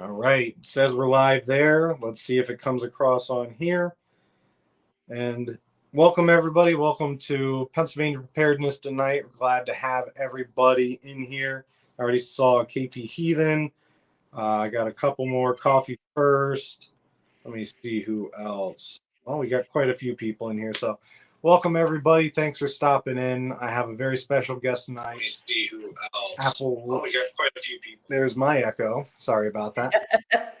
All right. It says we're live there. Let's see if it comes across on here. And welcome, everybody. Welcome to Pennsylvania Preparedness tonight. We're glad to have everybody in here. I already saw KP Heathen. I got a couple more. Coffee First. Let me see who else. Well, we got quite a few people in here. So welcome, everybody. Thanks for stopping in. I have a very special guest tonight. Let me see who else. We got quite a few people. There's my echo. Sorry about that.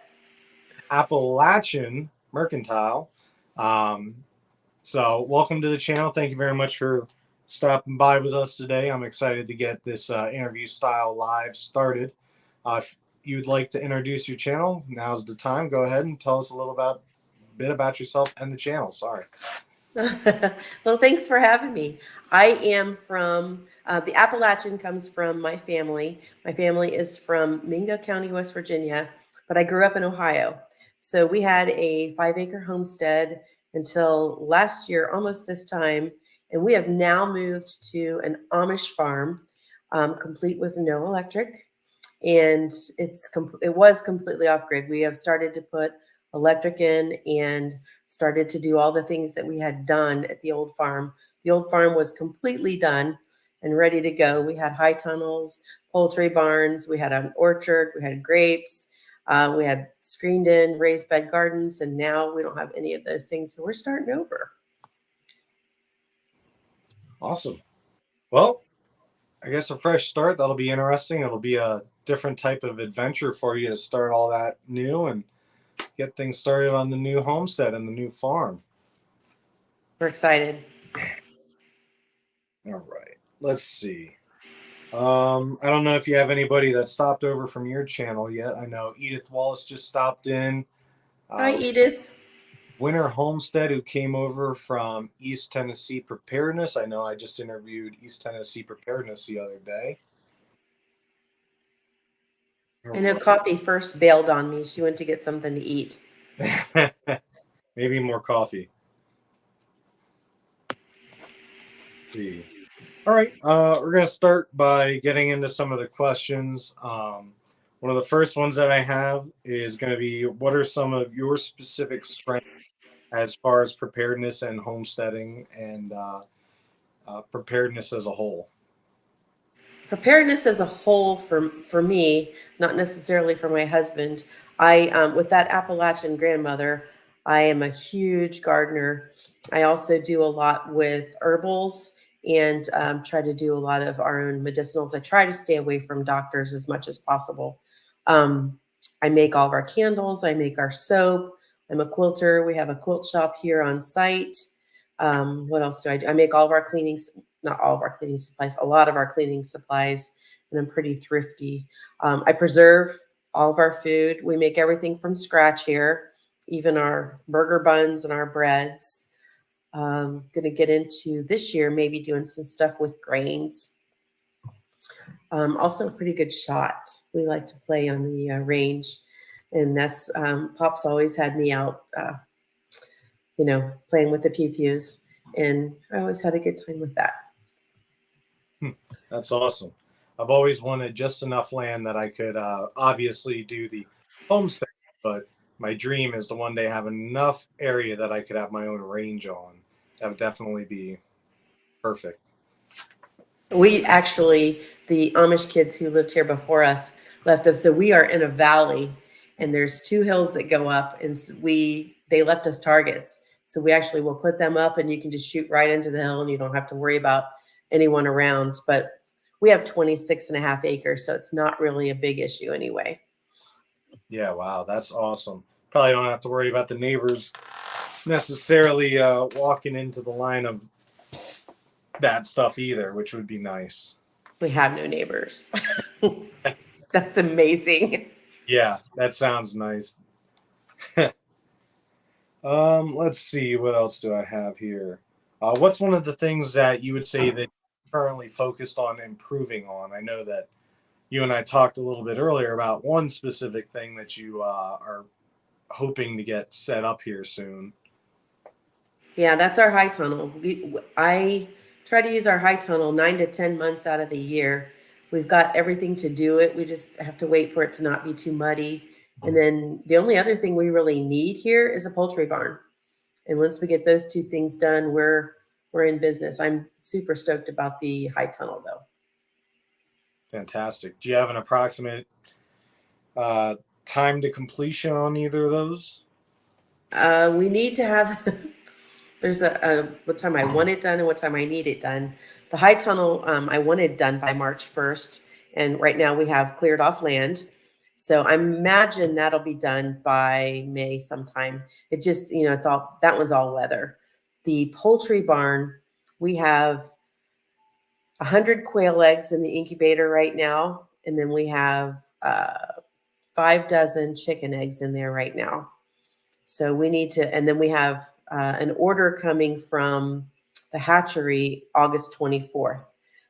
Appalachian Mercantile. So welcome to the channel. Thank you very much for stopping by with us today. I'm excited to get this interview style live started. If you'd like to introduce your channel, now's the time. Go ahead and tell us a bit about yourself and the channel. Sorry. Well, thanks for having me. I am from, the Appalachian comes from my family. My family is from Mingo County, West Virginia, but I grew up in Ohio. So we had a 5-acre homestead until last year, almost this time. And we have now moved to an Amish farm, complete with no electric. And it was completely off grid. We have started to put electric in and started to do all the things that we had done at the old farm. The old farm was completely done and ready to go. We had high tunnels, poultry barns, we had an orchard, we had grapes, we had screened in raised bed gardens, and now we don't have any of those things. So we're starting over. Awesome. Well, I guess a fresh start. That'll be interesting. It'll be a different type of adventure for you to start all that new and get things started on the new homestead and the new farm. We're excited. All right. Let's see. I don't know if you have anybody that stopped over from your channel yet. I know Edith Wallace just stopped in. Hi, Edith. Winter Homestead, who came over from East Tennessee Preparedness. I know I just interviewed East Tennessee Preparedness the other day. I know Coffee First bailed on me. She went to get something to eat. Maybe more coffee. See. All right, we're going to start by getting into some of the questions. One of the first ones that I have is going to be, what are some of your specific strengths as far as preparedness and homesteading and preparedness as a whole? Preparedness as a whole for me, not necessarily for my husband. With that Appalachian grandmother, I am a huge gardener. I also do a lot with herbals and try to do a lot of our own medicinals. I try to stay away from doctors as much as possible. I make all of our candles. I make our soap. I'm a quilter. We have a quilt shop here on site. What else do I do? I make all of our cleanings, not all of our cleaning supplies, a lot of our cleaning supplies, and I'm pretty thrifty. I preserve all of our food. We make everything from scratch here, even our burger buns and our breads. Going to get into this year, maybe doing some stuff with grains. Also a pretty good shot. We like to play on the range, and that's Pop's always had me out, playing with the pew-pews, and I always had a good time with that. That's awesome. I've always wanted just enough land that I could obviously do the homestead, but my dream is to one day have enough area that I could have my own range on. That would definitely be perfect. We actually, the Amish kids who lived here before us left us. So we are in a valley, and there's 2 hills that go up, and they left us targets. So we actually will put them up, and you can just shoot right into the hill, and you don't have to worry about anyone around. But we have 26.5 acres, so it's not really a big issue anyway. Yeah, wow, that's awesome. Probably don't have to worry about the neighbors necessarily walking into the line of that stuff either, which would be nice. We have no neighbors. That's amazing. Yeah, that sounds nice. Let's see, what else do I have here? What's one of the things that you would say that you're currently focused on improving on? I know that you and I talked a little bit earlier about one specific thing that you are hoping to get set up here soon. Yeah, that's our high tunnel. I try to use our high tunnel 9 to 10 months out of the year. We've got everything to do it. We just have to wait for it to not be too muddy And then the only other thing we really need here is a poultry barn. And once we get those two things done, we're in business. I'm super stoked about the high tunnel though. Fantastic. Do you have an approximate uh, time to completion on either of those? We need to have there's a what time I want it done and what time I need it done. The high tunnel I want it done by March 1st, and right now we have cleared off land. So I imagine that'll be done by May sometime. It just, it's all, that one's all weather. The poultry barn, we have 100 quail eggs in the incubator right now, and then we have 5 dozen chicken eggs in there right now. So we need to, and then we have an order coming from the hatchery August 24th.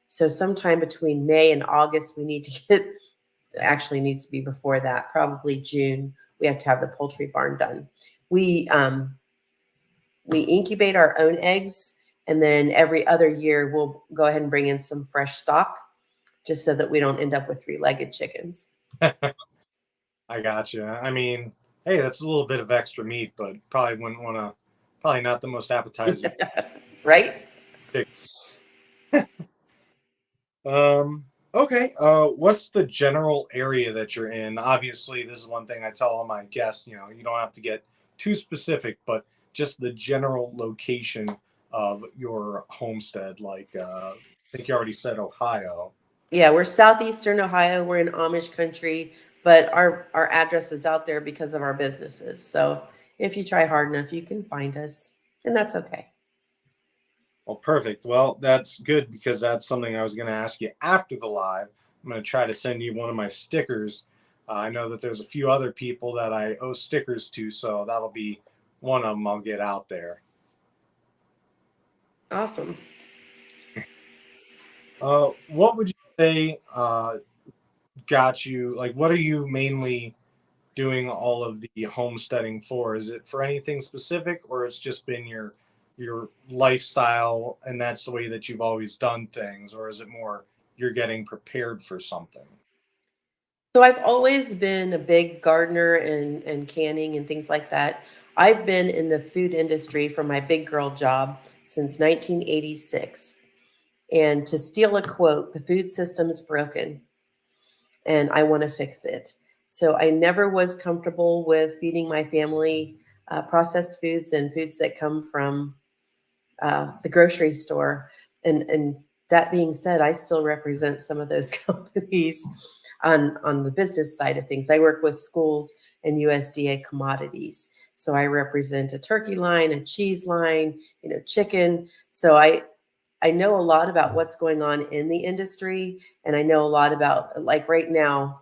So sometime between May and August, we need to get, actually needs to be before that, probably June, we have to have the poultry barn done. We incubate our own eggs, and then every other year we'll go ahead and bring in some fresh stock just so that we don't end up with three-legged chickens. I gotcha. I mean, hey, that's a little bit of extra meat, but probably wouldn't want to. Probably not the most appetizing. Right? Okay. What's the general area that you're in? Obviously, this is one thing I tell all my guests. You don't have to get too specific, but just the general location of your homestead. Like, I think you already said Ohio. Yeah, we're southeastern Ohio. We're in Amish country, but our address is out there because of our businesses. So if you try hard enough, you can find us, and that's okay. Well, perfect. Well, that's good because that's something I was going to ask you after the live. I'm going to try to send you one of my stickers. I know that there's a few other people that I owe stickers to, so that'll be one of them I'll get out there. Awesome. What would you say got you, like, what are you mainly doing all of the homesteading for? Is it for anything specific, or it's just been your lifestyle and that's the way that you've always done things, or is it more you're getting prepared for something? So I've always been a big gardener and canning and things like that. I've been in the food industry for my big girl job since 1986. And to steal a quote, the food system's broken and I want to fix it. So I never was comfortable with feeding my family processed foods and foods that come from the grocery store. And that being said, I still represent some of those companies on the business side of things. I work with schools and USDA commodities. So I represent a turkey line, a cheese line, chicken. So I know a lot about what's going on in the industry, and I know a lot about, like right now,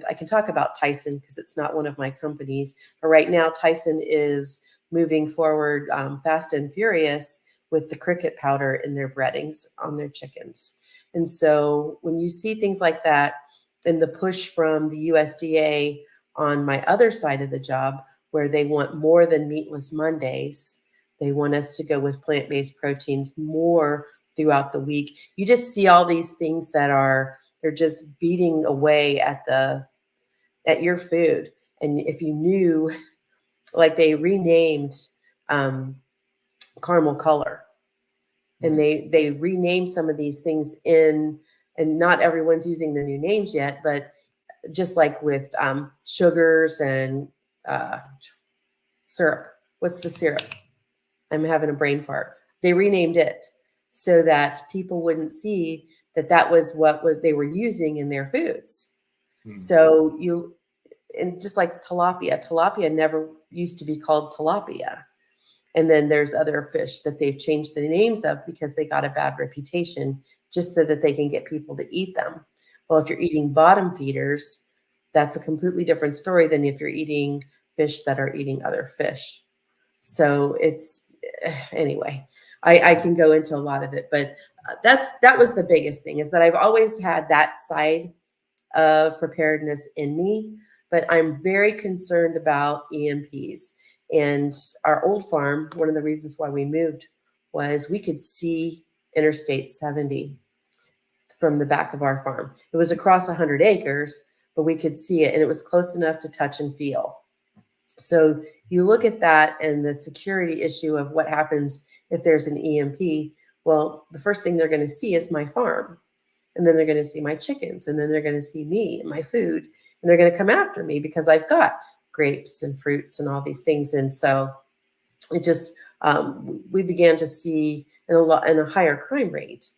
I can talk about Tyson because it's not one of my companies, but right now Tyson is moving forward fast and furious with the cricket powder in their breadings on their chickens. And so when you see things like that, and the push from the USDA on my other side of the job, where they want more than meatless Mondays, they want us to go with plant-based proteins more throughout the week. You just see all these things they're just beating away at your food. And if you knew, like they renamed caramel color, and they renamed some of these things and not everyone's using the new names yet, but just like with sugars and syrup. What's the syrup? I'm having a brain fart. They renamed it so that people wouldn't see that was what they were using in their foods. So and just like tilapia never used to be called tilapia. And then there's other fish that they've changed the names of because they got a bad reputation just so that they can get people to eat them. Well, if you're eating bottom feeders, that's a completely different story than if you're eating fish that are eating other fish. So anyway, I can go into a lot of it, but that was the biggest thing, is that I've always had that side of preparedness in me, but I'm very concerned about EMPs. And our old farm, one of the reasons why we moved was we could see Interstate 70 from the back of our farm. It was across 100 acres, but we could see it, and it was close enough to touch and feel. So you look at that and the security issue of what happens if there's an EMP. Well, the first thing they're going to see is my farm, and then they're going to see my chickens, and then they're going to see me and my food, and they're going to come after me because I've got grapes and fruits and all these things. And so it just we began to see in a higher crime rate.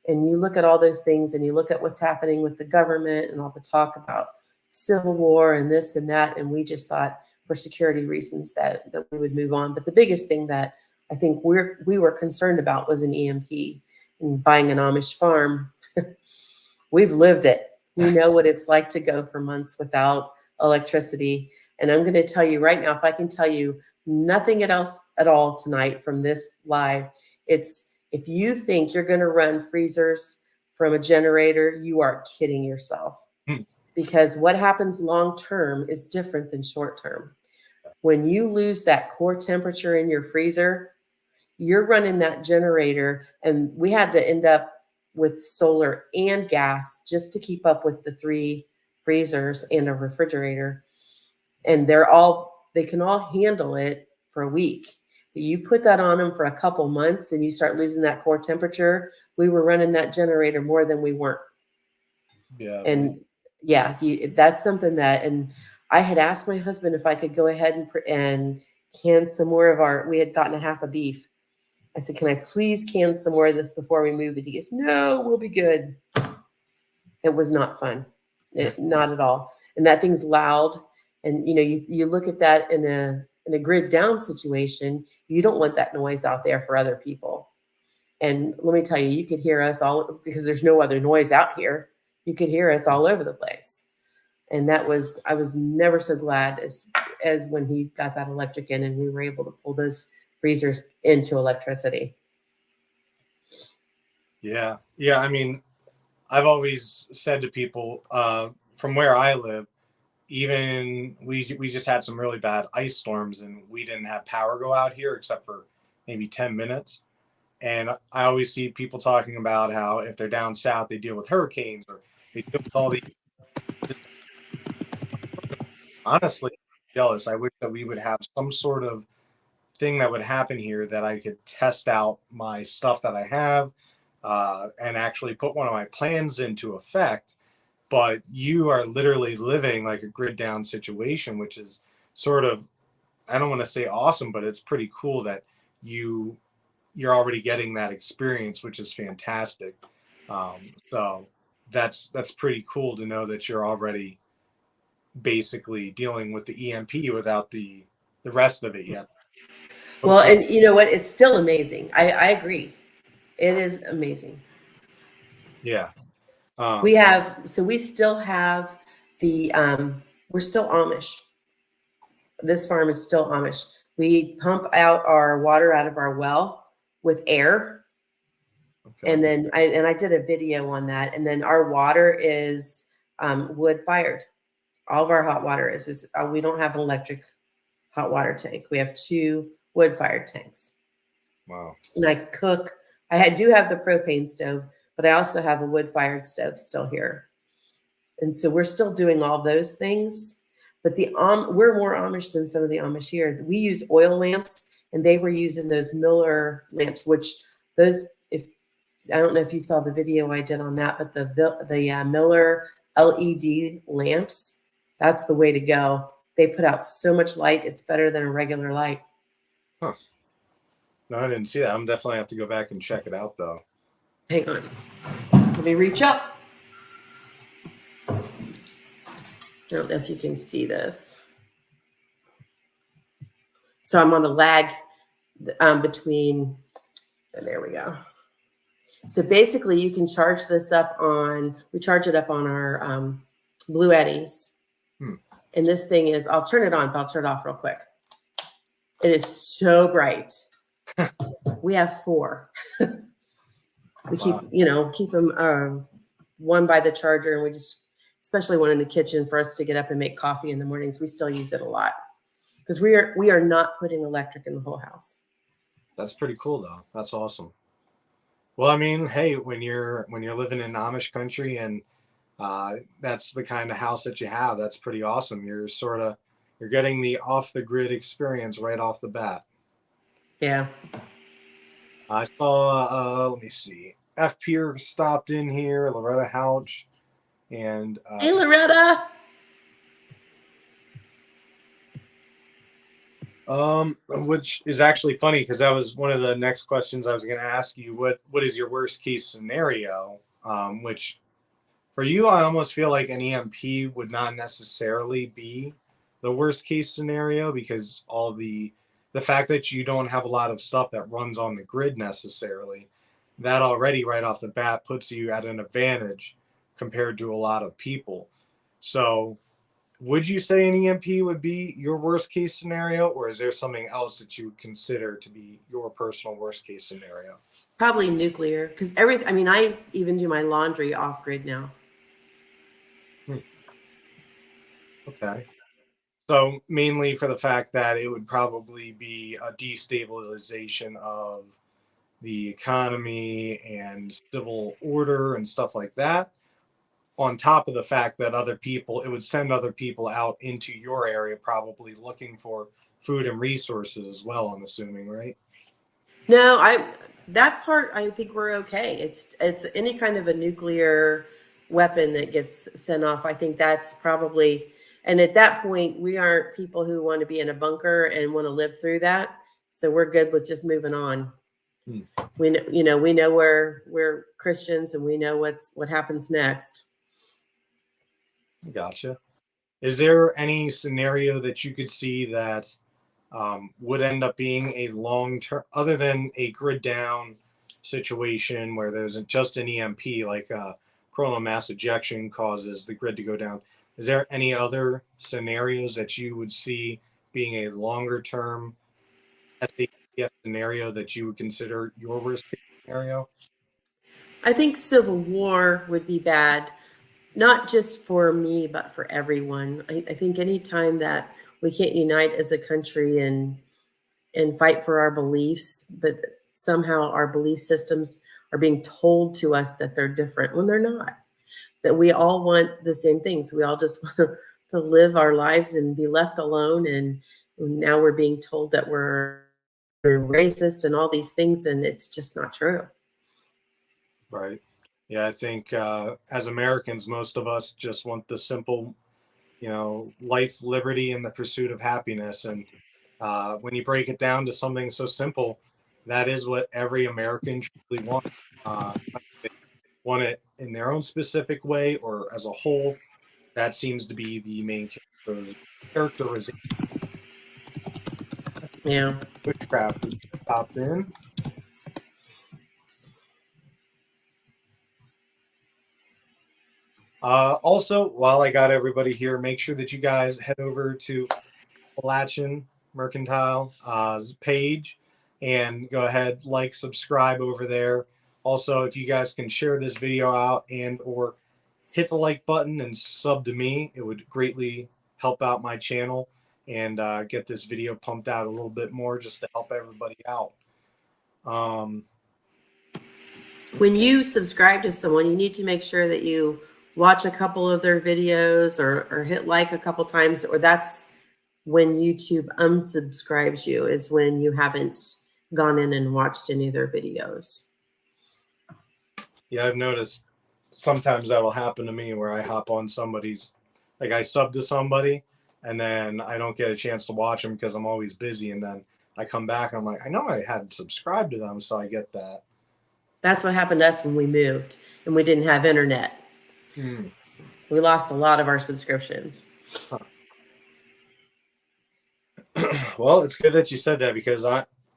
And you look at all those things, and you look at what's happening with the government and all the talk about civil war and this and that, and we just thought for security reasons that we would move on. But the biggest thing that I think we were concerned about was an EMP. And buying an Amish farm, we've lived it. We know what it's like to go for months without electricity. And I'm going to tell you right now, if I can tell you nothing else at all tonight from this live, it's if you think you're going to run freezers from a generator, you are kidding yourself. Because what happens long term is different than short term. When you lose that core temperature in your freezer, you're running that generator, and we had to end up with solar and gas just to keep up with the 3 freezers and a refrigerator. And they can all handle it for a week. But you put that on them for a couple months and you start losing that core temperature. We were running that generator more than we weren't. Yeah. And yeah, that's something that, and I had asked my husband if I could go ahead and can some more of we had gotten a half a beef. I said, can I please can some more of this before we move it? He goes, no, we'll be good. It was not fun. Not at all. And that thing's loud. And you look at that in a grid down situation, you don't want that noise out there for other people. And let me tell you, you could hear us all, because there's no other noise out here. You could hear us all over the place. And I was never so glad as when he got that electric in and we were able to pull those freezers into electricity. Yeah. Yeah. I mean, I've always said to people from where I live, even we just had some really bad ice storms and we didn't have power go out here except for maybe 10 minutes. And I always see people talking about how if they're down south, they deal with hurricanes or they deal with all these. Honestly, jealous. I wish that we would have some sort of thing that would happen here that I could test out my stuff that I have and actually put one of my plans into effect. But you are literally living like a grid down situation, which is sort of, I don't want to say awesome, but it's pretty cool that you're already getting that experience, which is fantastic. So that's pretty cool to know that you're already basically dealing with the EMP without the rest of it yet. Well, and you know what? It's still amazing. I agree. It is amazing. Yeah. We still have we're still Amish. This farm is still Amish. We pump out our water out of our well with air. Okay. And then I did a video on that. And then our water is wood fired. All of our hot water is we don't have an electric hot water tank. We have 2 wood fired tanks. Wow. And I cook. I do have the propane stove, but I also have a wood fired stove still here. And so we're still doing all those things. But we're more Amish than some of the Amish here. We use oil lamps, and they were using those Miller lamps, which I don't know if you saw the video I did on that, but the Miller LED lamps, that's the way to go. They put out so much light, it's better than a regular light. Huh. No, I didn't see that. I'm definitely have to go back and check it out, though. Hang on. Let me reach up. I don't know if you can see this. So I'm on a lag between, and there we go. So basically you can charge this up we charge it up on our Blue Eddies. And this thing is, I'll turn it on, but I'll turn it off real quick. It is so bright. We have 4. We keep them one by the charger, and we just, especially one in the kitchen for us to get up and make coffee in the mornings. We still use it a lot because we are not putting electric in the whole house. That's pretty cool, though. That's awesome. Well, I mean, hey, when you're living in Amish country and That's the kind of house that you have. That's pretty awesome. You're getting the off the grid experience right off the bat. Yeah. I saw, let me see, F. Pier stopped in here, Loretta Houch, and Hey, Loretta. which is actually funny because that was one of the next questions I was going to ask you. What is your worst case scenario? Which for you, I almost feel like an EMP would not necessarily be the worst case scenario because all the fact that you don't have a lot of stuff that runs on the grid necessarily, that already right off the bat puts you at an advantage compared to a lot of people. So would you say an EMP would be your worst case scenario, or is there something else that you would consider to be your personal worst case scenario? Probably nuclear, because everything. I mean, I even do my laundry off grid now. Okay. So mainly for the fact that it would probably be a destabilization of the economy and civil order and stuff like that, on top of the fact that it would send other people out into your area probably looking for food and resources as well, I'm assuming, right? No, that part I think we're okay. It's any kind of a nuclear weapon that gets sent off. I think that's probably, and at that point we aren't people who want to be in a bunker and want to live through that. So we're good with just moving on. Hmm. We know, we know we're Christians and we know what happens next. Gotcha. Is there any scenario that you could see that would end up being a long term, other than a grid down situation where there's just an EMP, like coronal mass ejection causes the grid to go down? Is there any other scenarios that you would see being a longer term SAF scenario that you would consider your worst case scenario? I think civil war would be bad, not just for me, but for everyone. I think anytime that we can't unite as a country and fight for our beliefs, but somehow our belief systems are being told to us that they're different when they're not. That we all want the same things. We all just want to live our lives and be left alone. And now we're being told that we're racist and all these things, and it's just not true. Right. Yeah, I think as Americans, most of us just want the simple, life, liberty, and the pursuit of happiness. And when you break it down to something so simple, that is what every American truly wants. They want it in their own specific way or as a whole. That seems to be the main characterization. Yeah. Witchcraft popped in. Also, while I got everybody here, make sure that you guys head over to Appalachian Mercantile page and go ahead, like, subscribe over there. Also, if you guys can share this video out and or hit the like button and sub to me, it would greatly help out my channel and get this video pumped out a little bit more just to help everybody out. When you subscribe to someone, you need to make sure that you watch a couple of their videos or hit like a couple times, or that's when YouTube unsubscribes you, is when you haven't gone in and watched any of their videos. Yeah, I've noticed sometimes that'll happen to me where I hop on somebody's, like I sub to somebody and then I don't get a chance to watch them because I'm always busy. And then I come back and I'm like, I know I hadn't subscribed to them. So I get that. That's what happened to us when we moved and we didn't have internet. We lost a lot of our subscriptions. Huh. Well, it's good that you said that because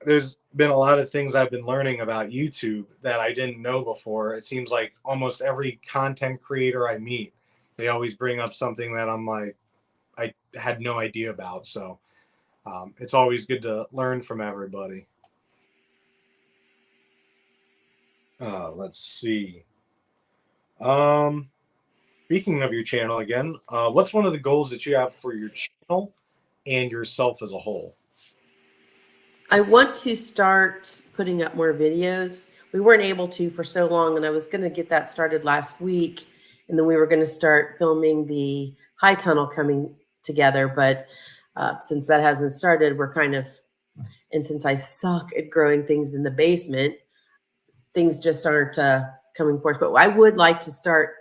there's been a lot of things I've been learning about YouTube that I didn't know before. It seems like almost every content creator I meet, they always bring up something that I'm like, I had no idea about. So it's always good to learn from everybody. Let's see. Speaking of your channel again, what's one of the goals that you have for your channel and yourself as a whole? I want to start putting up more videos. We weren't able to for so long, and I was going to get that started last week. and then we were going to start filming the high tunnel coming together. But since that hasn't started, we're kind of, and since I suck at growing things in the basement, things just aren't coming forth. But I would like to start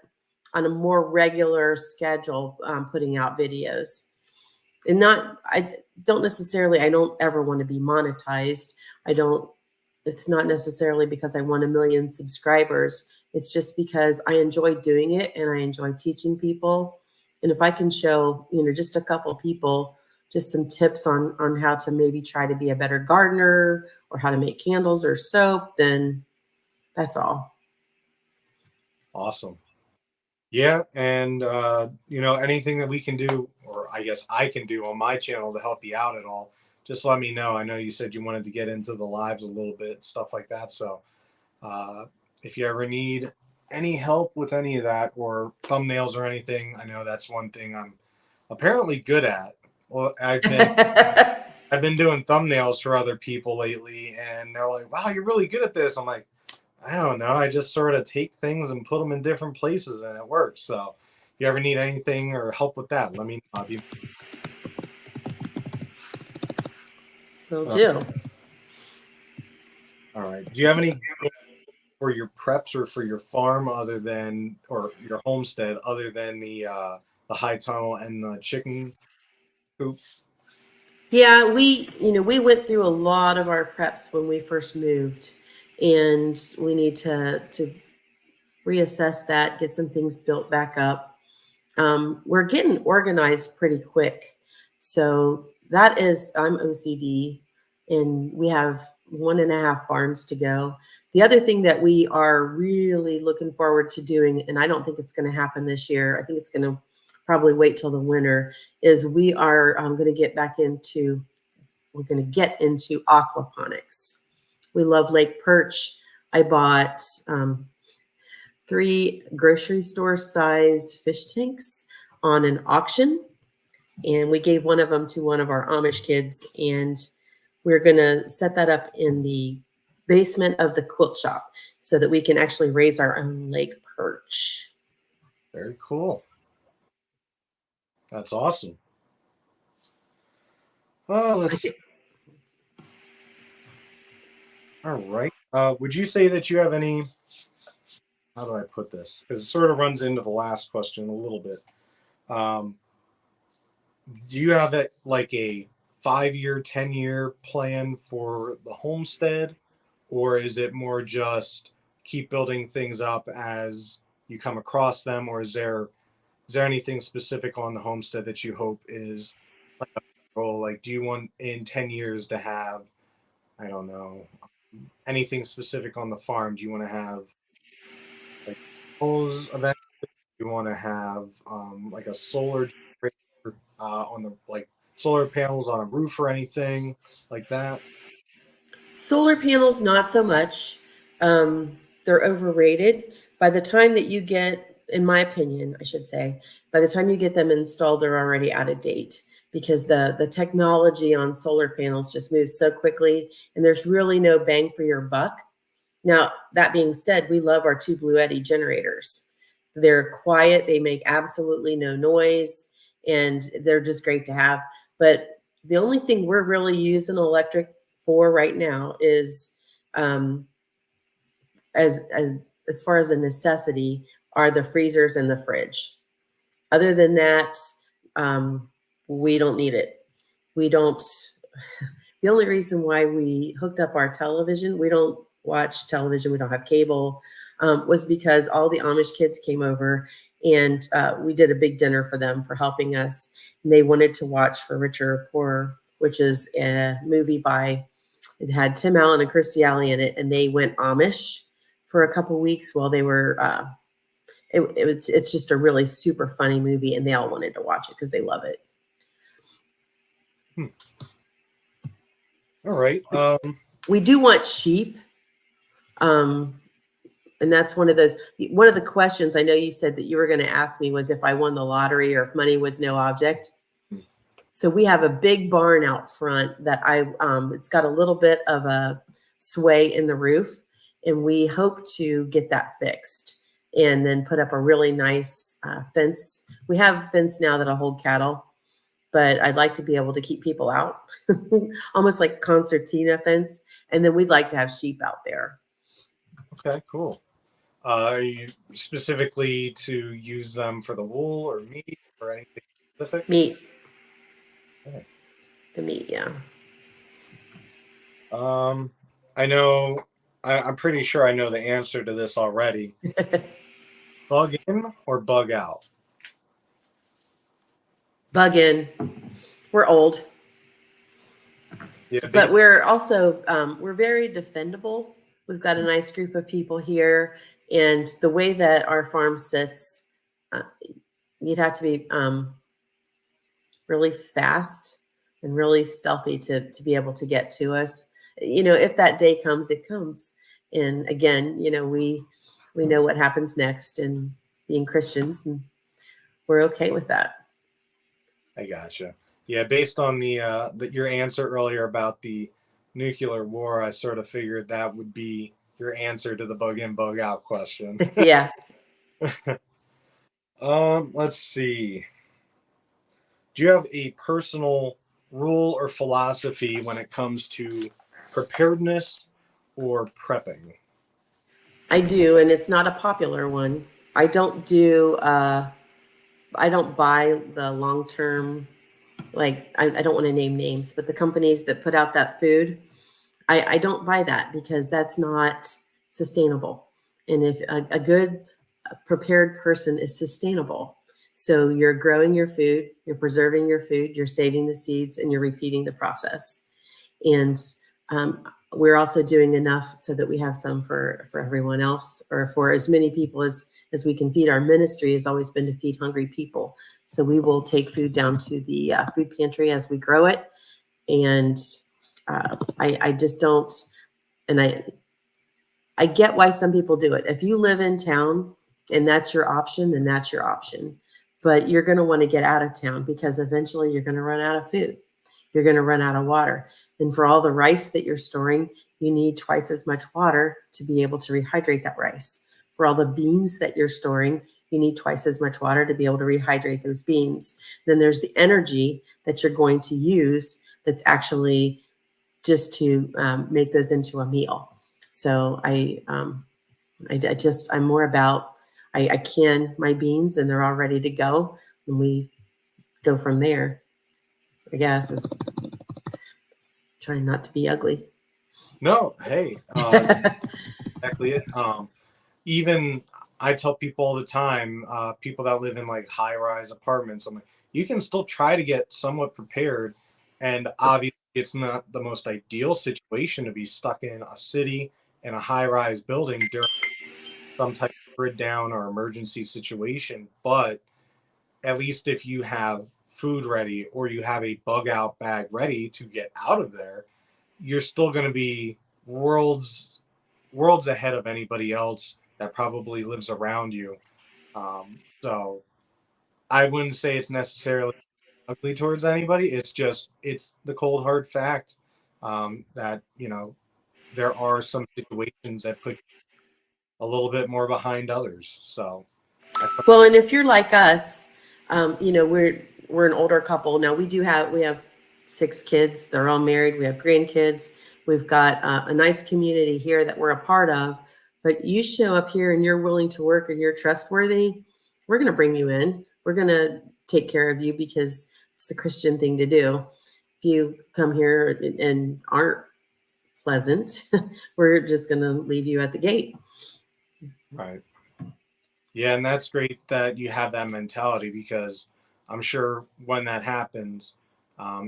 on a more regular schedule, putting out videos. And I don't ever want to be monetized. It's not necessarily because I want 1 million subscribers. It's just because I enjoy doing it and I enjoy teaching people. And if I can show, just a couple people, just some tips on how to maybe try to be a better gardener or how to make candles or soap, then that's all. Awesome. Yeah, and anything that we can do, or I guess I can do on my channel to help you out at all, just let me know. I know you said you wanted to get into the lives a little bit, stuff like that. So if you ever need any help with any of that, or thumbnails or anything, I know that's one thing I'm apparently good at. Well, I've been doing thumbnails for other people lately, and they're like, "Wow, you're really good at this." I'm like, I don't know. I just sort of take things and put them in different places, and it works. So, if you ever need anything or help with that, let me know. Will do. All right. Do you have any for your preps or for your farm or your homestead other than the high tunnel and the chicken coop? Yeah, we went through a lot of our preps when we first moved, and we need to reassess that, get some things built back up. We're getting organized pretty quick. So I'm OCD, and we have 1.5 barns to go. The other thing that we are really looking forward to doing, and I don't think it's going to happen this year, I think it's going to probably wait till the winter, is we are going to get into aquaponics. We love lake perch. I bought 3 grocery store sized fish tanks on an auction, and we gave one of them to one of our Amish kids, and we're going to set that up in the basement of the quilt shop so that we can actually raise our own lake perch. Very cool. That's awesome. Well, all right. Would you say that you have any, how do I put this? Because it sort of runs into the last question a little bit. Do you have like a 5-year, 10-year plan for the homestead, or is it more just keep building things up as you come across them, or is there anything specific on the homestead that you hope is like a goal? Like, do you want in 10 years to have, I don't know, anything specific on the farm? Do you want to have like those events? Do you want to have like a solar generator on the solar panels on a roof or anything like that? Solar panels, not so much. They're overrated. By the time that you get, in my opinion, I should say, by the time you get them installed, they're already out of date because the technology on solar panels just moves so quickly, and there's really no bang for your buck. Now, that being said, we love our 2 Bluetti generators. They're quiet, they make absolutely no noise, and they're just great to have. But the only thing we're really using electric for right now is as far as a necessity are the freezers and the fridge. Other than that, we don't need it. We don't. The only reason why we hooked up our television, we don't watch television, we don't have cable, was because all the Amish kids came over, and we did a big dinner for them for helping us. And they wanted to watch For Richer or Poorer, which is a movie it had Tim Allen and Kirstie Alley in it, and they went Amish for a couple weeks while they were, it's just a really super funny movie, and they all wanted to watch it because they love it. All right. We do want sheep. And that's one of the questions I know you said that you were going to ask me was if I won the lottery or if money was no object. So we have a big barn out front that it's got a little bit of a sway in the roof, and we hope to get that fixed. and then put up a really nice fence. We have a fence now that'll hold cattle, but I'd like to be able to keep people out, almost like concertina fence. And then we'd like to have sheep out there. Okay, cool. Are you specifically to use them for the wool or meat or anything specific? Meat. Okay. The meat, yeah. I know, I'm pretty sure I know the answer to this already. Bug in or bug out? Bug in. We're old, Yeah, but we're also we're very defendable. We've got a nice group of people here, and the way that our farm sits, uh, you'd have to be really fast and really stealthy to be able to get to us. If that day comes, it comes. And again, we know what happens next, and being Christians, and we're okay with that. I gotcha. Yeah, based on your answer earlier about the nuclear war, I sort of figured that would be your answer to the bug in, bug out question. Yeah. Let's see. Do you have a personal rule or philosophy when it comes to preparedness or prepping? I do, and it's not a popular one. I don't do I don't buy the long term, like I don't want to name names, but the companies that put out that food, I don't buy that because that's not sustainable. And if a good prepared person is sustainable, so you're growing your food, you're preserving your food, you're saving the seeds, and you're repeating the process. And we're also doing enough so that we have some for everyone else, or for as many people as we can feed. Our ministry has always been to feed hungry people. So we will take food down to the food pantry as we grow it. And I just don't, and I get why some people do it. If you live in town and that's your option, then that's your option. But you're going to want to get out of town because eventually you're going to run out of food. You're going to run out of water. And for all the rice that you're storing, you need twice as much water to be able to rehydrate that rice. For all the beans that you're storing, you need twice as much water to be able to rehydrate those beans. Then there's the energy that you're going to use that's actually just to make those into a meal. So I'm more about, I can my beans and they're all ready to go, and we go from there. I guess is trying not to be ugly. No, hey, exactly it. Even I tell people all the time, people that live in like high-rise apartments, I'm like, you can still try to get somewhat prepared, and obviously it's not the most ideal situation to be stuck in a city in a high-rise building during some type of grid down or emergency situation. But at least if you have food ready or you have a bug out bag ready to get out of there, you're still going to be worlds ahead of anybody else that probably lives around you. So I wouldn't say it's necessarily ugly towards anybody. It's the cold hard fact that there are some situations that put a little bit more behind others. So Well, and if you're like us, we're an older couple now. We have 6 kids. They're all married. We have grandkids. We've got a nice community here that we're a part of. But you show up here and you're willing to work and you're trustworthy, we're going to bring you in. We're going to take care of you because it's the Christian thing to do. If you come here and aren't pleasant, we're just going to leave you at the gate. right. Yeah, and that's great that you have that mentality because I'm sure when that happens,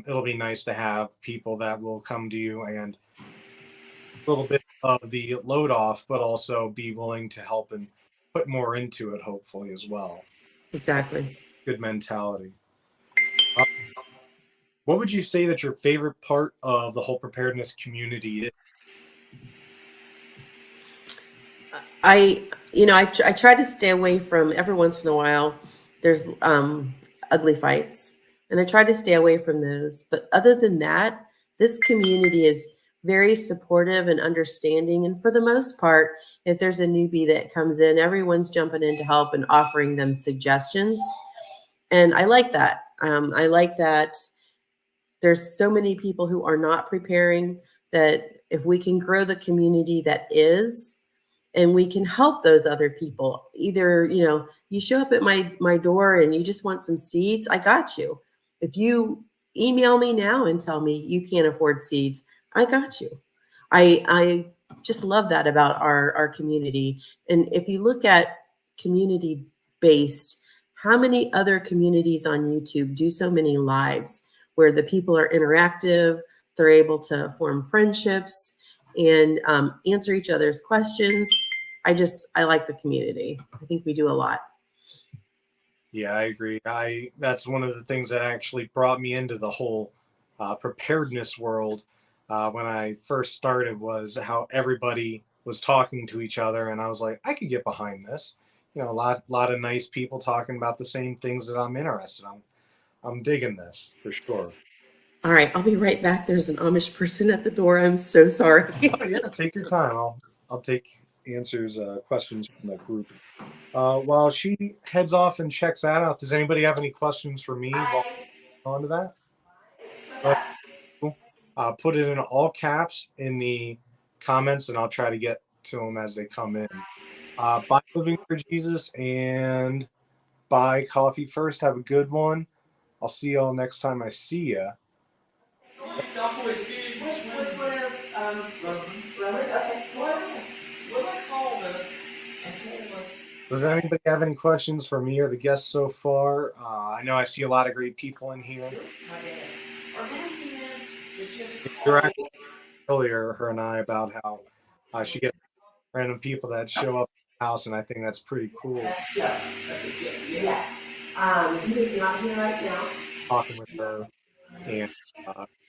it'll be nice to have people that will come to you and a little bit of the load off, but also be willing to help and put more into it, hopefully, as well. Exactly. Good mentality. Uh, what would you say that your favorite part of the whole preparedness community is? I try to stay away from, every once in a while there's ugly fights, and I try to stay away from those. But other than that, this community is very supportive and understanding. And for the most part, if there's a newbie that comes in, everyone's jumping in to help and offering them suggestions. And I like that. I like that there's so many people who are not preparing, that if we can grow the community that is, and we can help those other people. Either, you show up at my door and you just want some seeds, I got you. If you email me now and tell me you can't afford seeds, I got you. I just love that about our community. And if you look at community based, how many other communities on YouTube do so many lives where the people are interactive, they're able to form friendships and answer each other's questions. I like the community. I think we do a lot. Yeah, I agree. That's one of the things that actually brought me into the whole preparedness world when I first started, was how everybody was talking to each other, and I was like, I could get behind this. A lot of nice people talking about the same things that I'm interested in. I'm digging this for sure. All right, I'll be right back. There's an Amish person at the door. I'm so sorry. Oh yeah, take your time. I'll take questions from the group. While she heads off and checks that out, does anybody have any questions for me while on to that? Put it in all caps in the comments, and I'll try to get to them as they come in. Buy Living for Jesus and buy Coffee First. Have a good one. I'll see y'all next time I see ya. Which one Roman? Okay. What I call this? Does anybody have any questions for me or the guests so far? I know I see a lot of great people in here. Interact earlier, her and I, about how she gets random people that show up at the house, and I think that's pretty cool. Yeah. He is not here right now. Talking with her and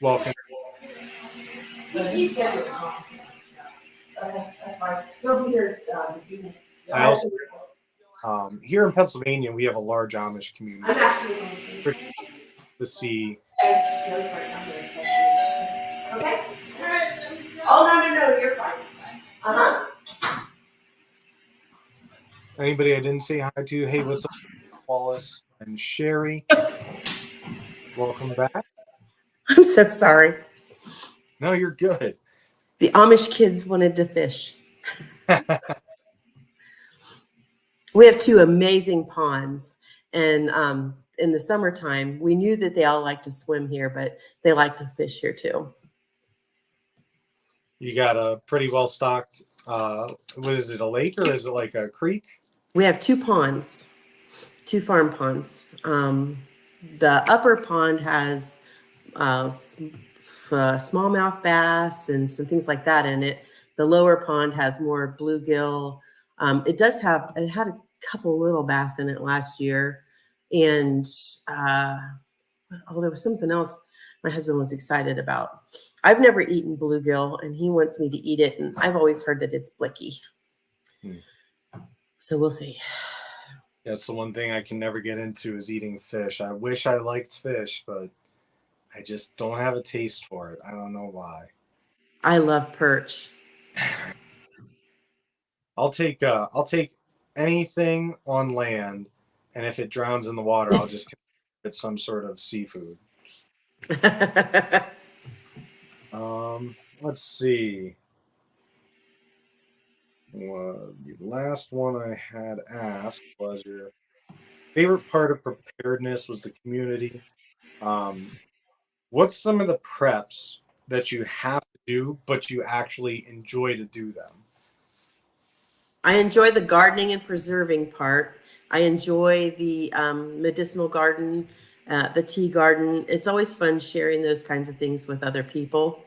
welcome. He said it. Okay, that's fine. He'll be here this evening. I also, here in Pennsylvania, we have a large Amish community. I'm actually going to see. Okay. Oh no, you're fine. Anybody I didn't say hi to? Hey, what's up, Wallace and Sherry? Welcome back. I'm so sorry. No, you're good. The Amish kids wanted to fish. We have two amazing ponds, and in the summertime, we knew that they all like to swim here, but they like to fish here too. You got a pretty well stocked. What is it? A lake or is it like a creek? We have two ponds, two farm ponds. The upper pond has smallmouth bass and some things like that in it. The lower pond has more bluegill. It had a couple little bass in it last year. And there was something else my husband was excited about. I've never eaten bluegill, and he wants me to eat it. And I've always heard that it's blicky. So we'll see. That's the one thing I can never get into, is eating fish. I wish I liked fish, but I just don't have a taste for it. I don't know why. I love perch. I'll take anything on land, and if it drowns in the water, I'll just get some sort of seafood. Let's see. The last one I had asked was, your favorite part of preparedness was the community. What's some of the preps that you have to do, but you actually enjoy to do them? I enjoy the gardening and preserving part. I enjoy the medicinal garden, the tea garden. It's always fun sharing those kinds of things with other people.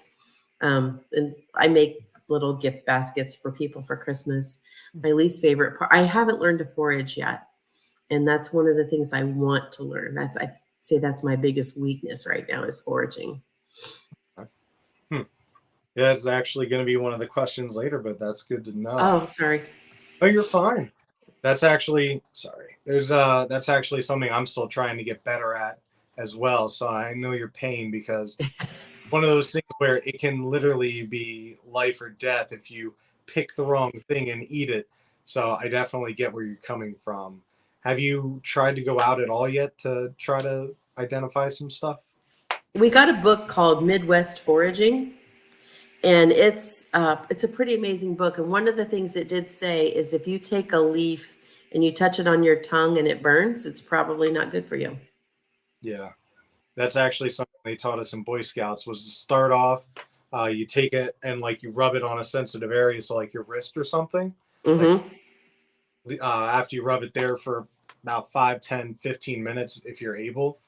And I make little gift baskets for people for Christmas. My least favorite part, I haven't learned to forage yet. And that's one of the things I want to learn. I'd say that's my biggest weakness right now, is foraging. Yeah, it's actually going to be one of the questions later, but that's good to know. Oh, sorry. Oh, you're fine. That's actually that's actually something I'm still trying to get better at as well. So I know your pain, because one of those things where it can literally be life or death if you pick the wrong thing and eat it. So I definitely get where you're coming from. Have you tried to go out at all yet to try to identify some stuff? We got a book called Midwest Foraging, and it's a pretty amazing book. And one of the things it did say is if you take a leaf and you touch it on your tongue and it burns, it's probably not good for you. Yeah, that's actually something they taught us in Boy Scouts was to start off, you take it and like you rub it on a sensitive area, so like your wrist or something. Like Mm-hmm. after you rub it there for about 5, 10, 15 minutes, if you're able,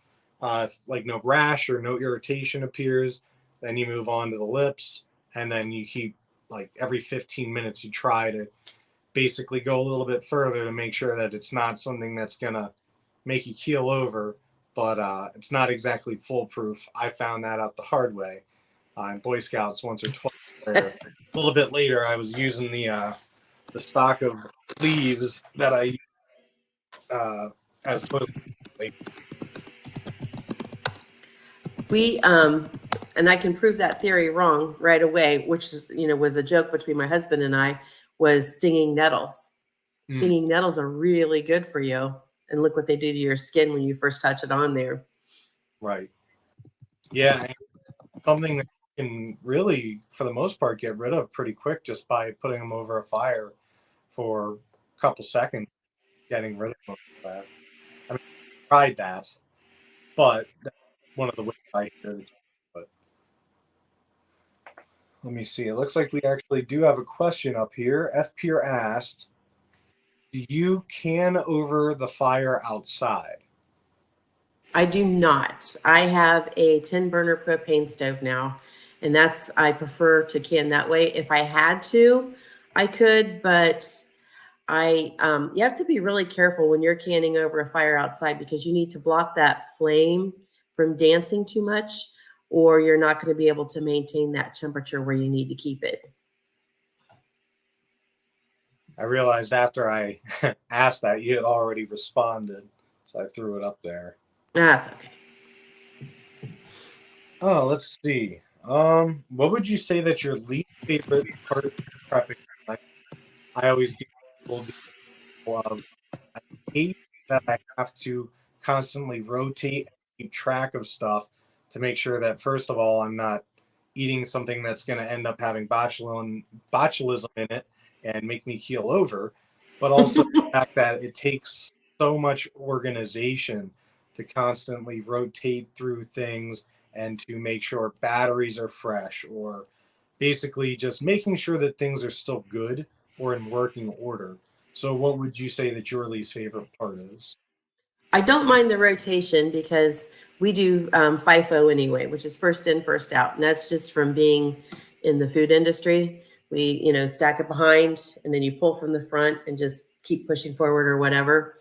if like no rash or no irritation appears, then you move on to the lips, and then you keep like every 15 minutes you try to basically go a little bit further to make sure that it's not something that's gonna make you keel over, but it's not exactly foolproof. I found that out the hard way in Boy Scouts once or twice. Where a little bit later, I was using the stock of leaves that I as opposed to like, We and I can prove that theory wrong right away, which is, was a joke between my husband and I, was stinging nettles. hmm, Stinging nettles are really good for you. And look what they do to your skin when you first touch it on there. right. Yeah, and something that you can really, for the most part, get rid of pretty quick just by putting them over a fire for a couple seconds, getting rid of most of that. I mean, I tried that, but that's one of the ways I hear that. But let me see. It looks like we actually do have a question up here. F. Pier asked, "Do you can over the fire outside?" I do not. I have a 10 burner propane stove now, and I prefer to can that way. If I had to, I could, but you have to be really careful when you're canning over a fire outside because you need to block that flame from dancing too much, or you're not going to be able to maintain that temperature where you need to keep it. I realized after I asked that you had already responded, so I threw it up there. That's okay. Oh, let's see. What would you say that your least favorite part of prepping? I always give people the example of I hate that I have to constantly rotate and keep track of stuff to make sure that first of all I'm not eating something that's going to end up having botulism in it and make me keel over, but also the fact that it takes so much organization to constantly rotate through things and to make sure batteries are fresh or basically just making sure that things are still good or in working order. So, what would you say that your least favorite part is? I don't mind the rotation because we do FIFO anyway, which is first in, first out. And that's just from being in the food industry. We, stack it behind and then you pull from the front and just keep pushing forward or whatever.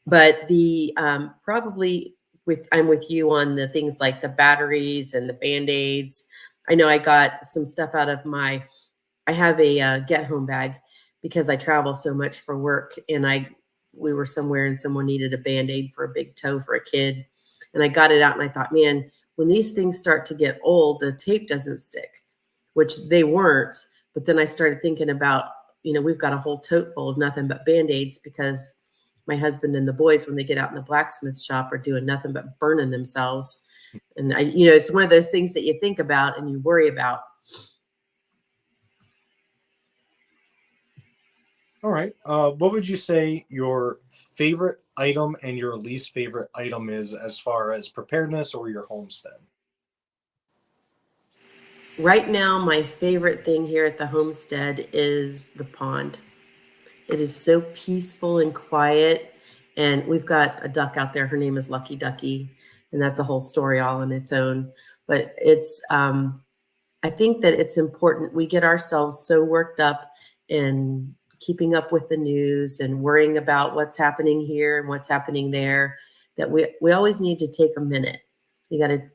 But the probably I'm with you on the things like the batteries and the Band-Aids. I know I got some stuff out of I have a get home bag because I travel so much for work, and we were somewhere and someone needed a Band-Aid for a big toe for a kid, and I got it out and I thought, man, when these things start to get old, the tape doesn't stick, which they weren't. But then I started thinking about, we've got a whole tote full of nothing but Band-Aids because my husband and the boys, when they get out in the blacksmith shop, are doing nothing but burning themselves. And it's one of those things that you think about and you worry about. All right. What would you say your favorite item and your least favorite item is as far as preparedness or your homestead? Right now, my favorite thing here at the homestead is the pond. It is so peaceful and quiet. And we've got a duck out there. Her name is Lucky Ducky. And that's a whole story all on its own. But I think that it's important. We get ourselves so worked up in keeping up with the news and worrying about what's happening here and what's happening there that we always need to take a minute. You got to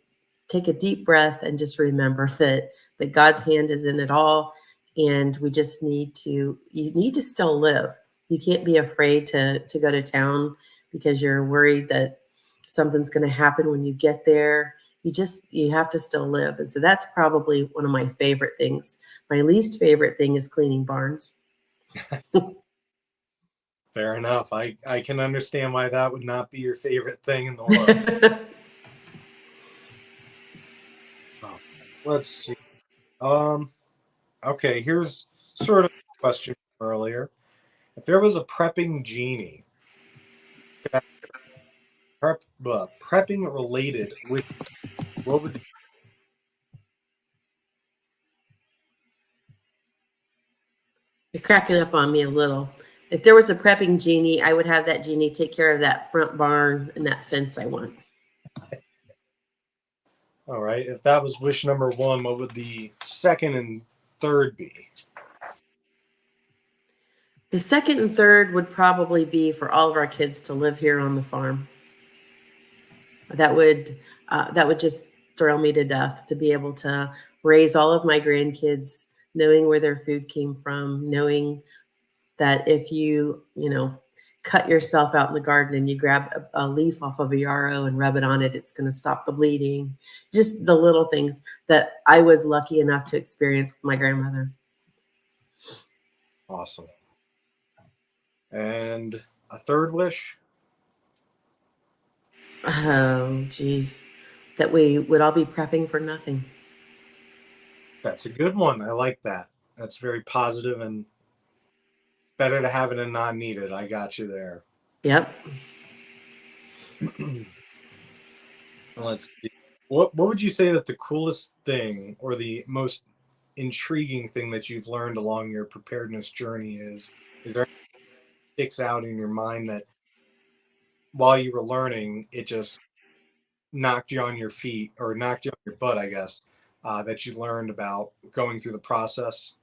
take a deep breath and just remember that God's hand is in it all. And we just you need to still live. You can't be afraid to go to town because you're worried that something's going to happen when you get there. you have to still live. And so that's probably one of my favorite things. My least favorite thing is cleaning barns. Fair enough. I can understand why that would not be your favorite thing in the world. Oh, let's see. Okay, here's sort of a question from earlier. If there was a prepping genie, prepping related, what would You're cracking up on me a little. If there was a prepping genie, I would have that genie take care of that front barn and that fence I want. all right? If that was wish number one, what would the second and third be? The second and third would probably be for all of our kids to live here on the farm. That would just thrill me to death to be able to raise all of my grandkids, knowing where their food came from, knowing that if you cut yourself out in the garden and you grab a leaf off of a yarrow and rub it on it, it's going to stop the bleeding. Just the little things that I was lucky enough to experience with my grandmother. Awesome. And a third wish? Oh, geez. That we would all be prepping for nothing. That's a good one. I like that. That's very positive, and it's better to have it and not need it. I got you there. Yep. Let's see. What would you say that the coolest thing or the most intriguing thing that you've learned along your preparedness journey is? Is there anything that sticks out in your mind that while you were learning, it just knocked you on your feet or knocked you on your butt, I guess, that you learned about going through the process?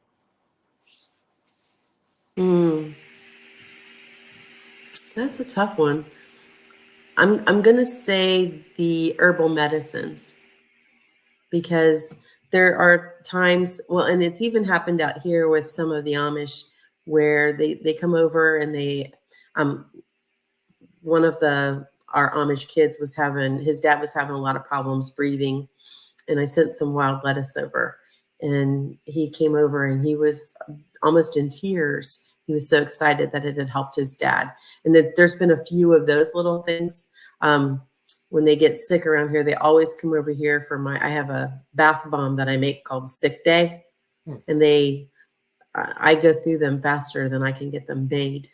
Mm, that's a tough one. I'm gonna say the herbal medicines because there are times, well, and it's even happened out here with some of the Amish where they come over and they um one of the our Amish kids was having his dad was having a lot of problems breathing, and I sent some wild lettuce over, and he came over and he was almost in tears. He was so excited that it had helped his dad. And that there's been a few of those little things. Um, when they get sick around here, they always come over here for I have a bath bomb that I make called Sick Day, Hmm. and I go through them faster than I can get them made.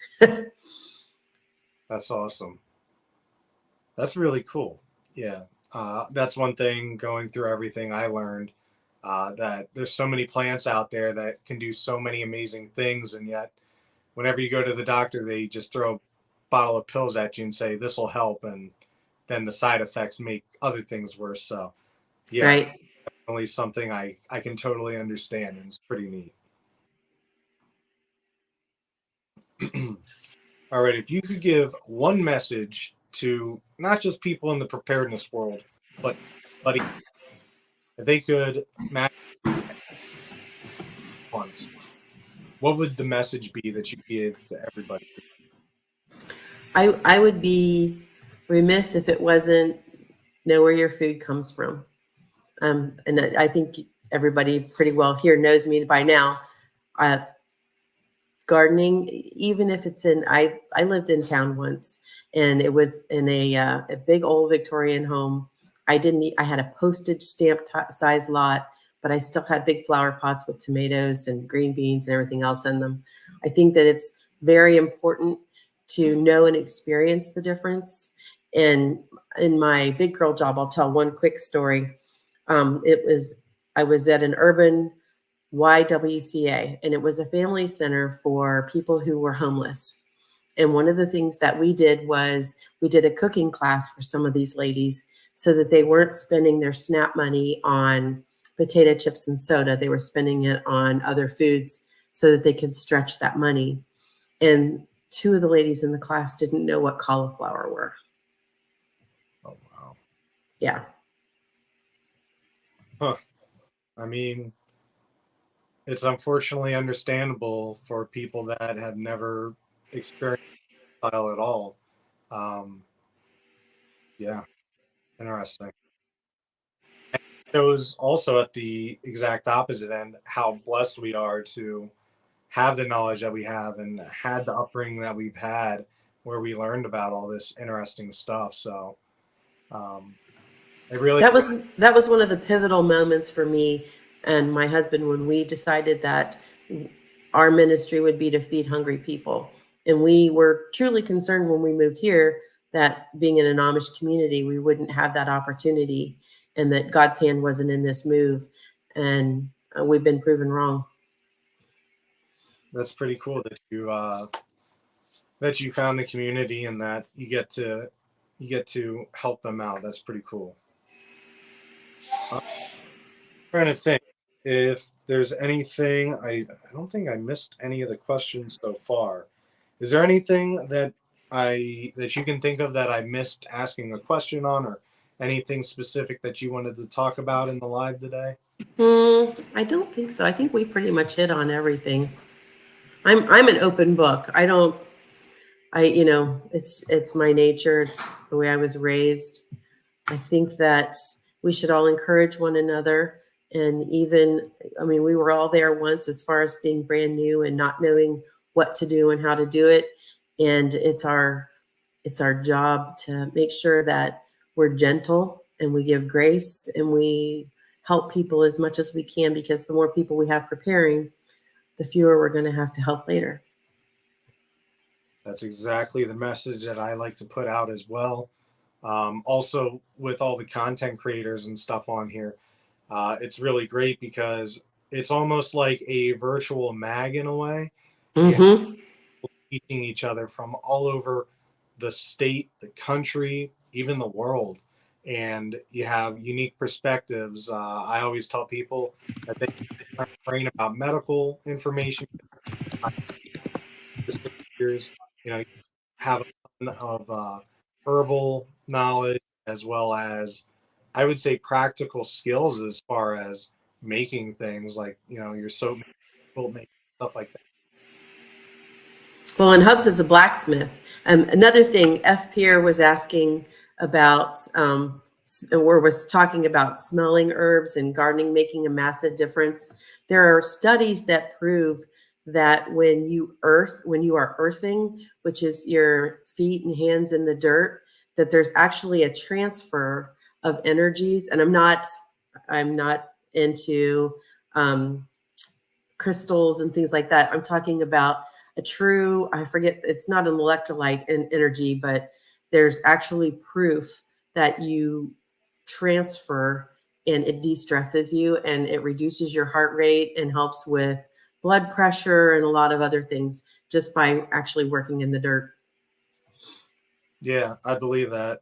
That's awesome. That's really cool. Yeah. That's one thing going through everything I learned, that there's so many plants out there that can do so many amazing things. And yet, whenever you go to the doctor, they just throw a bottle of pills at you and say, this will help. And then the side effects make other things worse. So, yeah, Right. definitely something I can totally understand. And it's pretty neat. All right. If you could give one message to not just people in the preparedness world, but if they could match you at once, what would the message be that you give to everybody? I would be remiss if it wasn't know where your food comes from. And I think everybody pretty well here knows me by now. Uh, Gardening, even if it's I lived in town once, and it was in a big old Victorian home. I had a postage stamp size lot, but I still had big flower pots with tomatoes and green beans and everything else in them. I think that it's very important to know and experience the difference. And in my big girl job, I'll tell one quick story. I was at an urban YWCA, and it was a family center for people who were homeless. And one of the things that we did was we did a cooking class for some of these ladies so that they weren't spending their SNAP money on potato chips and soda. They were spending it on other foods so that they could stretch that money. And two of the ladies in the class didn't know what cauliflower were. Oh, wow. Yeah. Huh. I mean, it's unfortunately understandable for people that have never experienced style at all. Um, yeah, interesting. shows also at the exact opposite end how blessed we are to have the knowledge that we have and had the upbringing that we've had where we learned about all this interesting stuff. So it really, That was one of the pivotal moments for me and my husband when we decided that our ministry would be to feed hungry people. And we were truly concerned when we moved here that being in an Amish community, we wouldn't have that opportunity and that God's hand wasn't in this move. And we've been proven wrong. that's pretty cool that you found the community and that you get to help them out. That's pretty cool. I'm trying to think if there's anything. I don't think I missed any of the questions so far. Is there anything that you can think of that I missed asking a question on, or anything specific that you wanted to talk about in the live today? I don't think so. I think we pretty much hit on everything. I'm an open book. It's my nature. It's the way I was raised. I think that we should all encourage one another. And even, we were all there once as far as being brand new and not knowing what to do and how to do it. And it's our job to make sure that we're gentle and we give grace and we help people as much as we can, because the more people we have preparing, the fewer we're going to have to help later. That's exactly the message that I like to put out as well. Also, with all the content creators and stuff on here, it's really great because it's almost like a virtual mag in a way. Mm-hmm. Teaching each other from all over the state, the country, even the world. And you have unique perspectives. I always tell people that they can learn about medical information. Years, you have a ton of herbal knowledge as well as, I would say, practical skills as far as making things like your soap making, stuff like that. Well, and Hubs is a blacksmith. Another thing, F. Pierre was asking about, or was talking about smelling herbs and gardening making a massive difference. There are studies that prove that when you are earthing, which is your feet and hands in the dirt, that there's actually a transfer of energies. And I'm not into crystals and things like that. I'm talking about a true, I forget, it's not an electrolyte energy, but there's actually proof that you transfer and it de-stresses you and it reduces your heart rate and helps with blood pressure and a lot of other things just by actually working in the dirt. Yeah, I believe that.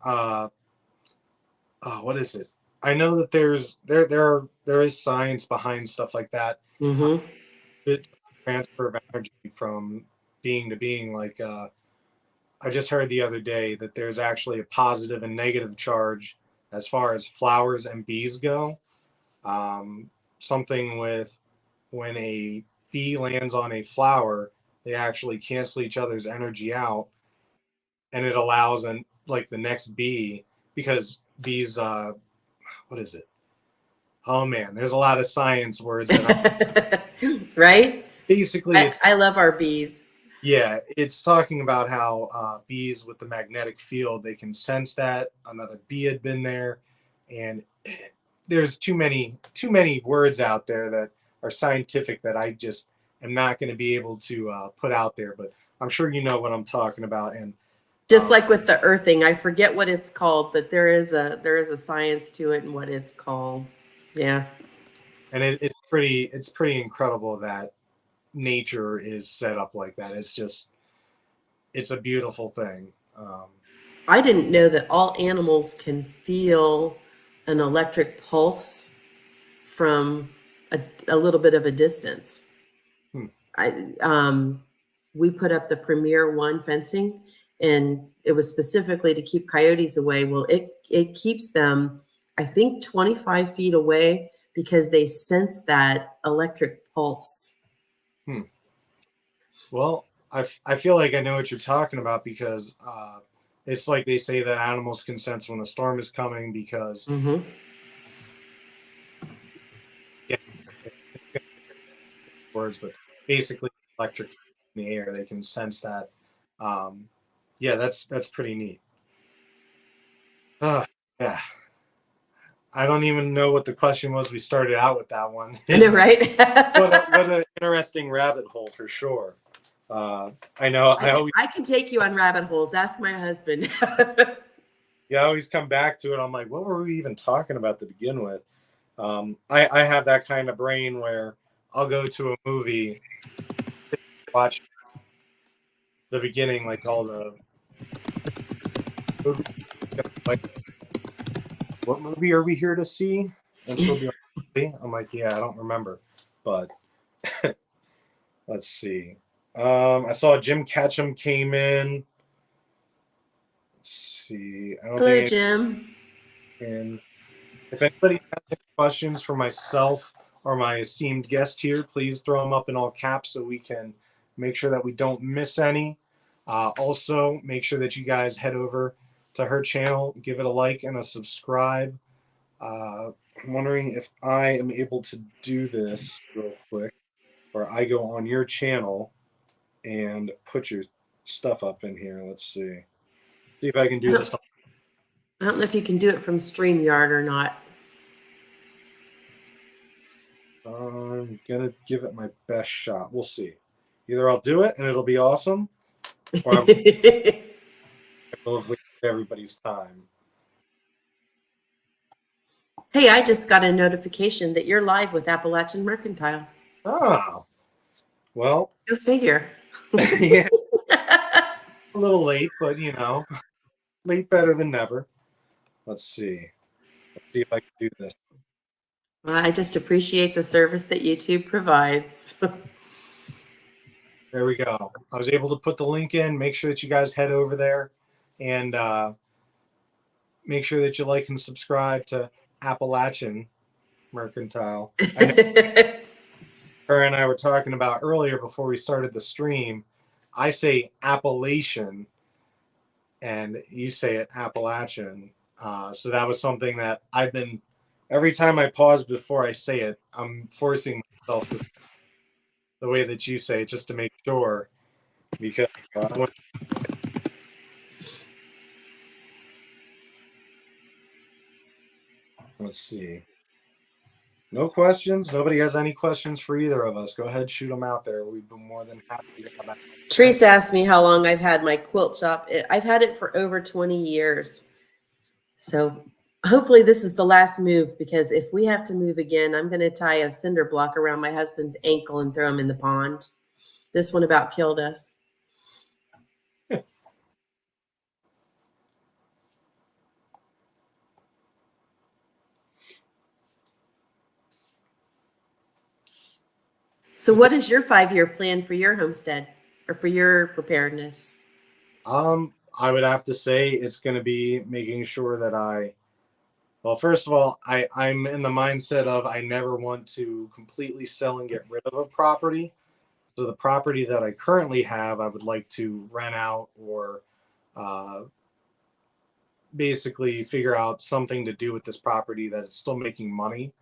What is it? I know that there is science behind stuff like that. Mm-hmm. The transfer of energy from being to being. Like I just heard the other day that there's actually a positive and negative charge as far as flowers and bees go. Something with when a bee lands on a flower, they actually cancel each other's energy out, and it allows like the next bee, because these what is it? Oh man, there's a lot of science words that Right? basically I love our bees. yeah, it's talking about how bees with the magnetic field, they can sense that another bee had been there, and there's too many words out there that are scientific that I just am not going to be able to put out there, but I'm sure you know what I'm talking about. And just like with the earthing, I forget what it's called, but there is a science to it and what it's called. Yeah. And it's pretty incredible that nature is set up like that. It's a beautiful thing. I didn't know that all animals can feel an electric pulse from a little bit of a distance. We put up the Premier One fencing, and it was specifically to keep coyotes away. Well, it keeps them, I think, 25 feet away because they sense that electric pulse. Well, I feel like I know what you're talking about, because it's like they say that animals can sense when a storm is coming, because Mm-hmm. words, but basically electric in the air. They can sense that. Yeah, that's pretty neat. Yeah. I don't even know what the question was. We started out with that one. I know, right? What an interesting rabbit hole for sure. I know. I can take you on rabbit holes. Ask my husband. I always come back to it. I'm like, what were we even talking about to begin with? I have that kind of brain where I'll go to a movie, watch the beginning, like all the movie, like, what movie are we here to see? And she'll be like, I'm like, yeah, I don't remember, but let's see. I saw Jim Ketchum came in. Let's see. I don't Hello, think Jim. and if anybody has any questions for myself or my esteemed guest here, please throw them up in all caps so we can make sure that we don't miss any. Also, make sure that you guys head over to her channel, give it a like and a subscribe. I'm wondering if I am able to do this real quick, where I go on your channel and put your stuff up in here. Let's see. See if I can do this. I don't know if you can do it from StreamYard or not. I'm gonna give it my best shot. We'll see. Either I'll do it and it'll be awesome, or I will waste everybody's time. Hey, I just got a notification that you're live with Appalachian Mercantile. Oh, well, Go figure. yeah, a little late, but late better than never. Let's see. Let's see if I can do this. Well, I just appreciate the service that YouTube provides. There we go. I was able to put the link in. Make sure that you guys head over there and make sure that you like and subscribe to Appalachian Mercantile. I know her and I were talking about earlier before we started the stream. I say Appalachian and you say it Appalachian. So that was something that I've been, every time I pause before I say it, I'm forcing myself to say the way that you say it just to make sure, because let's see. No questions. Nobody has any questions for either of us. Go ahead, shoot them out there. We've been more than happy to have that. Teresa asked me how long I've had my quilt shop. I've had it for over 20 years. So hopefully this is the last move, because if we have to move again, I'm going to tie a cinder block around my husband's ankle and throw him in the pond. This one about killed us. So what is your 5-year plan for your homestead or for your preparedness? I would have to say it's going to be making sure that well, first of all, I'm in the mindset of I never want to completely sell and get rid of a property. So the property that I currently have, I would like to rent out or basically figure out something to do with this property that is still making money.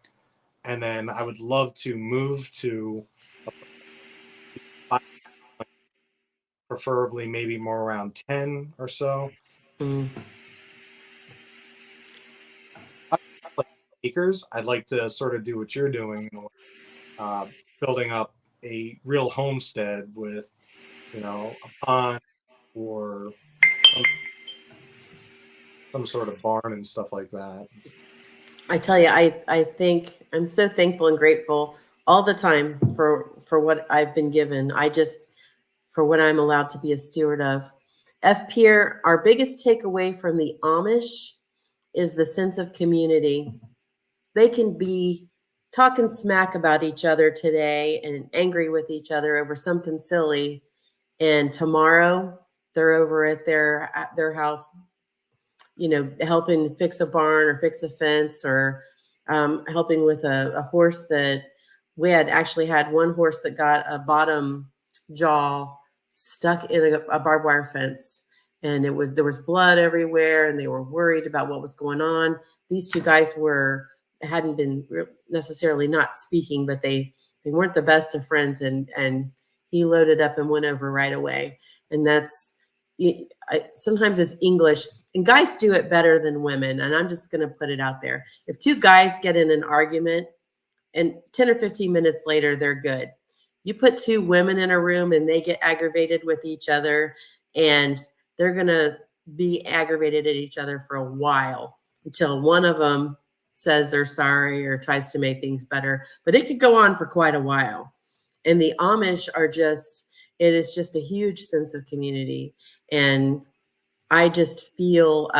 And then I would love to move to preferably maybe more around 10 or so. Acres. I'd like to sort of do what you're doing, building up a real homestead with, a pond or some sort of barn and stuff like that. I tell you, I think I'm so thankful and grateful all the time for what I've been given. For what I'm allowed to be a steward of. F. Pierre, our biggest takeaway from the Amish is the sense of community. They can be talking smack about each other today and angry with each other over something silly, and tomorrow they're over at their house, helping fix a barn or fix a fence, or helping with a horse that we actually had one horse that got a bottom jaw stuck in a barbed wire fence, and there was blood everywhere, and they were worried about what was going on. These two guys hadn't been necessarily not speaking, but they they weren't the best of friends, and he loaded up and went over right away. And that's sometimes it's English, and guys do it better than women. And I'm just going to put it out there. If two guys get in an argument and 10 or 15 minutes later, they're good. You put two women in a room and they get aggravated with each other, and they're going to be aggravated at each other for a while until one of them says they're sorry or tries to make things better. But it could go on for quite a while. And the Amish are just, it is just a huge sense of community. And I just feel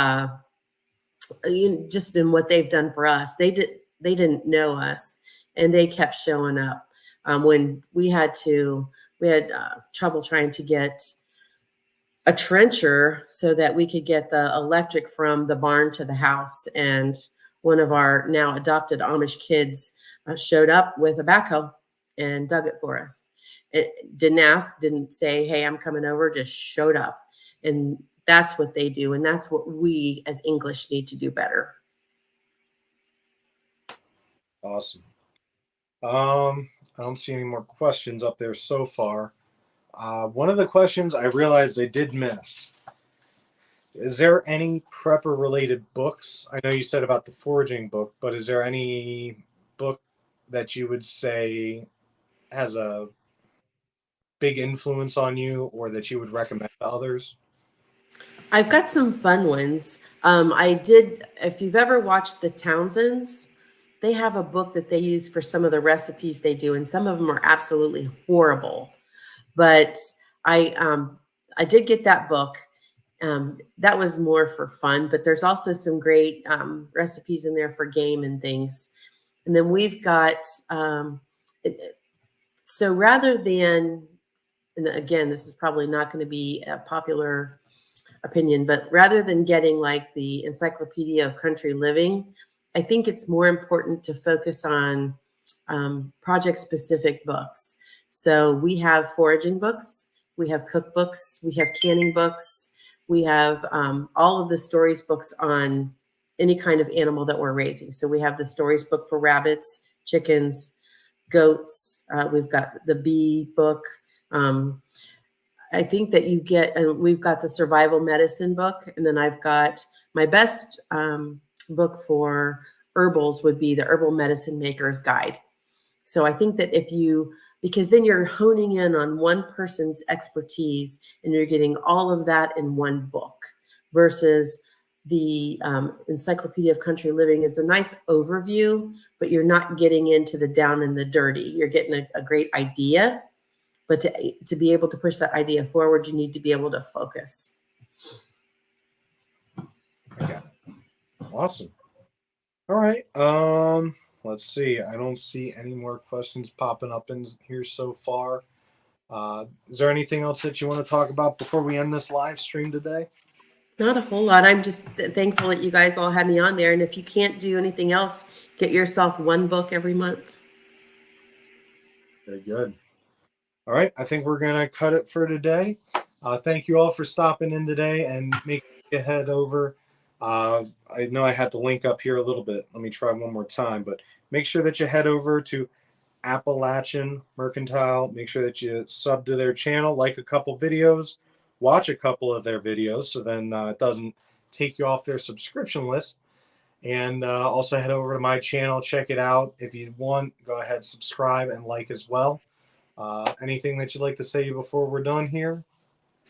just in what they've done for us. They didn't know us, and they kept showing up. When we had trouble trying to get a trencher so that we could get the electric from the barn to the house. And one of our now adopted Amish kids showed up with a backhoe and dug it for us. It didn't ask, didn't say, hey, I'm coming over, just showed up. And that's what they do. And that's what we as English need to do better. Awesome. I don't see any more questions up there so far. One of the questions I realized I did miss. Is there any prepper related books? I know you said about the foraging book, but is there any book that you would say has a big influence on you or that you would recommend to others? I've got some fun ones. If you've ever watched the Townsends, they have a book that they use for some of the recipes they do, and some of them are absolutely horrible. But I did get that book. That was more for fun, but there's also some great recipes in there for game and things. And then we've got, so rather than, and again, this is probably not going to be a popular opinion, but rather than getting like the Encyclopedia of Country Living, I think it's more important to focus on project-specific books. So we have foraging books, we have cookbooks, we have canning books, we have all of the stories books on any kind of animal that we're raising. So we have the stories book for rabbits, chickens, goats. We've got the bee book. I think that you get, and we've got the survival medicine book. And then I've got my best book for herbals would be the Herbal Medicine Maker's Guide. So I think that because then you're honing in on one person's expertise and you're getting all of that in one book, versus the Encyclopedia of Country Living is a nice overview, but you're not getting into the down and the dirty. You're getting a great idea, but to be able to push that idea forward, you need to be able to focus. Okay. Awesome. All right. Let's see. I don't see any more questions popping up in here so far. Is there anything else that you want to talk about before we end this live stream today? Not a whole lot. I'm just thankful that you guys all had me on there. And if you can't do anything else, get yourself one book every month. Very good. All right. I think we're going to cut it for today. Thank you all for stopping in today, and make sure you head over. I know I had the link up here a little bit. Let me try one more time, but make sure that you head over to Appalachian Mercantile. Make sure that you sub to their channel, like a couple videos, watch a couple of their videos, so then it doesn't take you off their subscription list. And also head over to my channel, check it out. If you want, go ahead, subscribe and like as well. Anything that you'd like to say before we're done here?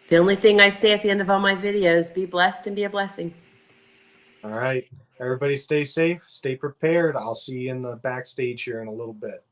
The only thing I say at the end of all my videos, be blessed and be a blessing. All right. Everybody stay safe, stay prepared. I'll see you in the backstage here in a little bit.